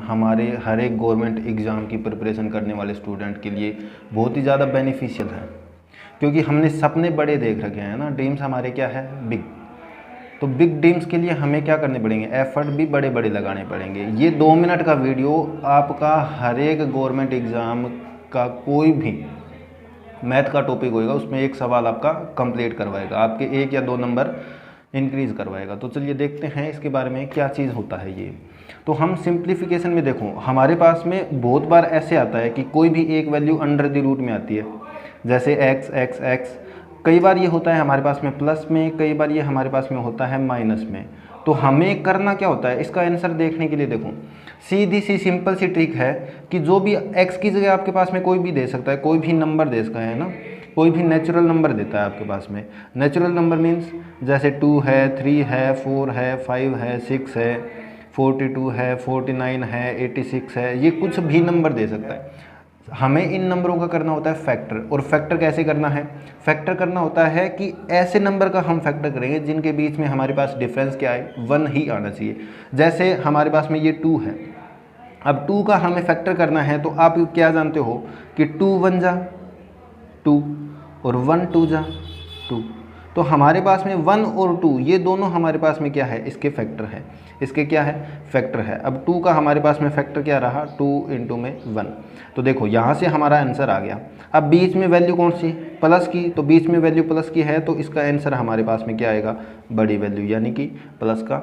हमारे हर एक government exam की प्रिपरेशन करने वाले स्टूडेंट के लिए बहुत ही ज़्यादा बेनिफिशियल है, क्योंकि हमने सपने बड़े देख रखे हैं ना, ड्रीम्स हमारे क्या है, बिग। तो बिग ड्रीम्स के लिए हमें क्या करने पड़ेंगे, एफर्ट भी बड़े बड़े लगाने पड़ेंगे। ये 2 मिनट का वीडियो आपका हर एक गवर्नमेंट एग्ज़ाम का कोई भी मैथ का टॉपिक होएगा उसमें एक सवाल आपका कंप्लीट करवाएगा, आपके 1 या 2 नंबर इंक्रीज़ करवाएगा। तो चलिए देखते हैं इसके बारे में क्या चीज़ होता है ये। तो हम सिंप्लीफिकेशन में देखो, हमारे पास में बहुत बार ऐसे आता है कि कोई भी एक वैल्यू अंडर द रूट में आती है, जैसे एक्स एक्स एक्स। कई बार ये होता है हमारे पास में प्लस में, कई बार ये हमारे पास में होता है माइनस में। तो हमें करना क्या होता है, इसका आंसर देखने के लिए देखो सीधी सी सिंपल सी ट्रिक है कि जो भी x की जगह आपके पास में कोई भी दे सकता है, कोई भी नंबर दे सकता है ना, कोई भी नेचुरल नंबर देता है आपके पास में। नेचुरल नंबर मीन्स जैसे 2 है, 3 है, 4 है, 5 है, 6 है, 42 है, 49 है, 86 है, ये कुछ भी नंबर दे सकता है। हमें इन नंबरों का करना होता है फैक्टर। और फैक्टर कैसे करना है, फैक्टर करना होता है कि ऐसे नंबर का हम फैक्टर करेंगे जिनके बीच में हमारे पास डिफरेंस क्या है, 1 ही आना चाहिए। जैसे हमारे पास में ये 2 है, अब 2 का हमें फैक्टर करना है, तो आप क्या जानते हो कि 2 1 जा 2 और 1 2 जा 2। तो हमारे पास में 1 और 2 ये दोनों हमारे पास में क्या है, इसके फैक्टर है, इसके क्या है, फैक्टर है। अब 2 का हमारे पास में फैक्टर क्या रहा, 2 इंटू में 1। तो देखो यहाँ से हमारा आंसर आ गया। अब बीच में वैल्यू कौन सी, प्लस की, तो बीच में वैल्यू प्लस की है, तो इसका आंसर हमारे पास में क्या आएगा, बड़ी वैल्यू, यानी कि प्लस का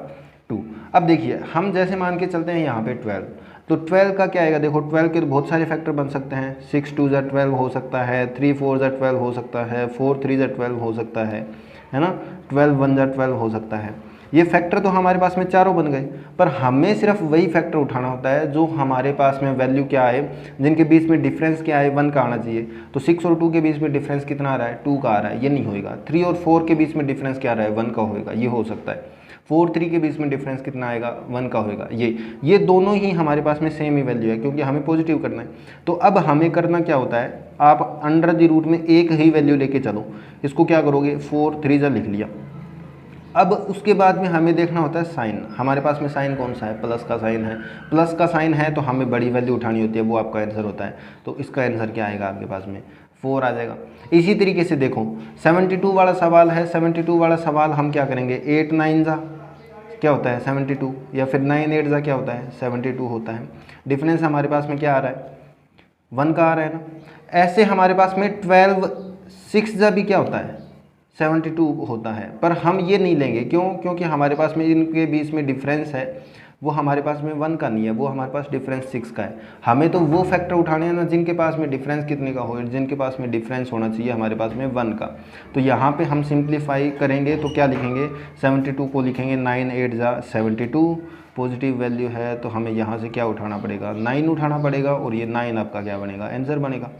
2। अब देखिए हम जैसे मान के चलते हैं यहाँ पे 12, तो 12 का क्या आएगा, देखो 12 के बहुत सारे फैक्टर बन सकते हैं। 6 2 ज़ा 12 हो सकता है, 3 4 ज़ा 12 हो सकता है, 4 3 ज़ा 12 हो सकता है ना, 12 1 ज़ा 12 हो सकता है। ये फैक्टर तो हमारे पास में चारों बन गए, पर हमें सिर्फ वही फैक्टर उठाना होता है जो हमारे पास में वैल्यू क्या आए, जिनके बीच में डिफरेंस क्या है, 1 का आना चाहिए। तो 6 और 2 के बीच में डिफरेंस कितना आ रहा है, 2 का आ रहा है, ये नहीं होएगा। 3 और 4 के बीच में डिफरेंस क्या आ रहा है, 1 का होएगा, ये हो सकता है। 4 3 के बीच में डिफरेंस कितना आएगा, 1 का होएगा। ये दोनों ही हमारे पास में सेम ही वैल्यू है, क्योंकि हमें पॉजिटिव करना है। तो अब हमें करना क्या होता है, आप अंडर द रूट में एक ही वैल्यू लेके चलो। इसको क्या करोगे, 4 3 ज़ा लिख लिया। अब उसके बाद में हमें देखना होता है साइन। हमारे पास में साइन कौन सा है, प्लस का साइन है। प्लस का साइन है तो हमें बड़ी वैल्यू उठानी होती है, वो आपका आंसर होता है। तो इसका आंसर क्या आएगा आपके पास में, 4 आ जाएगा। इसी तरीके से देखो 72 वाला सवाल है, 72 वाला सवाल हम क्या करेंगे, 8 9 ज़ा क्या होता है 72, या फिर 9 8 ज़ा क्या होता है 72 होता है। डिफरेंस हमारे पास में क्या आ रहा है, 1 का आ रहा है ना। ऐसे हमारे पास में 12 6 ज़ा भी क्या होता है 72 होता है, पर हम ये नहीं लेंगे, क्यों, क्योंकि हमारे पास में इनके बीच में डिफरेंस है, वो हमारे पास में 1 का नहीं है, वो हमारे पास डिफरेंस 6 का है। हमें तो वो फैक्टर उठाने हैं ना जिनके पास में डिफरेंस कितने का हो, जिनके पास में डिफरेंस होना चाहिए हमारे पास में 1 का। तो यहाँ पे हम सिंप्लीफाई करेंगे तो क्या लिखेंगे, 72 को लिखेंगे 9 8 ज़ा 72, पॉजिटिव वैल्यू है तो हमें यहाँ से क्या उठाना पड़ेगा, 9 उठाना पड़ेगा, और ये 9 आपका क्या बनेगा, आंसर बनेगा।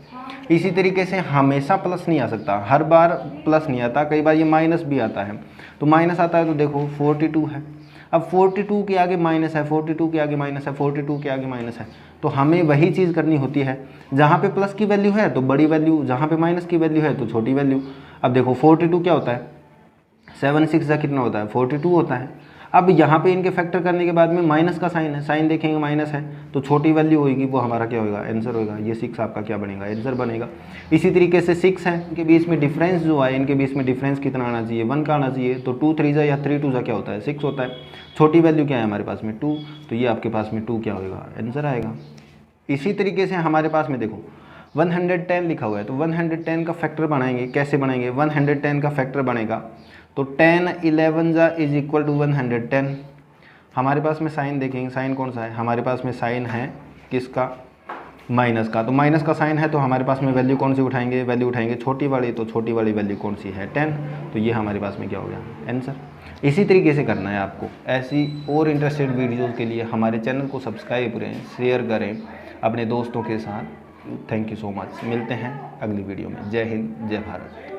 इसी तरीके से हमेशा प्लस नहीं आ सकता, हर बार प्लस नहीं आता, कई बार ये माइनस भी आता है। तो माइनस आता है तो देखो 42 है, अब 42 के आगे माइनस है, 42 के आगे माइनस है, 42 के आगे माइनस है। तो हमें वही चीज़ करनी होती है, जहाँ पे प्लस की वैल्यू है तो बड़ी वैल्यू, जहाँ पे माइनस की वैल्यू है तो छोटी वैल्यू। अब देखो 42 क्या होता है, 7 6 ज़ा कितना होता है 42 होता है। अब यहाँ पे इनके फैक्टर करने के बाद में माइनस का साइन है, साइन देखेंगे माइनस है, तो छोटी वैल्यू होगी, वो हमारा क्या होगा, आंसर होगा। ये 6 आपका क्या बनेगा, आंसर बनेगा। इसी तरीके से 6 है, इनके बीच में डिफरेंस जो है, इनके बीच में डिफरेंस कितना आना चाहिए, 1 का आना चाहिए। तो 2 3 ज़ा या 3 2 ज़ा क्या होता है 6 होता है। छोटी वैल्यू क्या है हमारे पास में 2, तो ये आपके पास में 2 क्या होगा, आंसर आएगा। इसी तरीके से हमारे पास में देखो 110 लिखा हुआ है, तो 110 का फैक्टर बनाएंगे, कैसे बनाएंगे, 110 का फैक्टर बनेगा तो 10 11 ज़ा इज इक्वल टू 110। हमारे पास में साइन देखेंगे, साइन कौन सा है, हमारे पास में साइन है किसका, माइनस का। तो माइनस का साइन है तो हमारे पास में वैल्यू कौन सी उठाएंगे, वैल्यू उठाएंगे छोटी वाली, तो छोटी वाली वैल्यू कौन सी है 10। तो ये हमारे पास में क्या हो गया, आंसर। इसी तरीके से करना है आपको। ऐसी और इंटरेस्टेड वीडियोज़ के लिए हमारे चैनल को सब्सक्राइब करें, शेयर करें अपने दोस्तों के साथ। थैंक यू सो मच, मिलते हैं अगली वीडियो में। जय हिंद, जय भारत।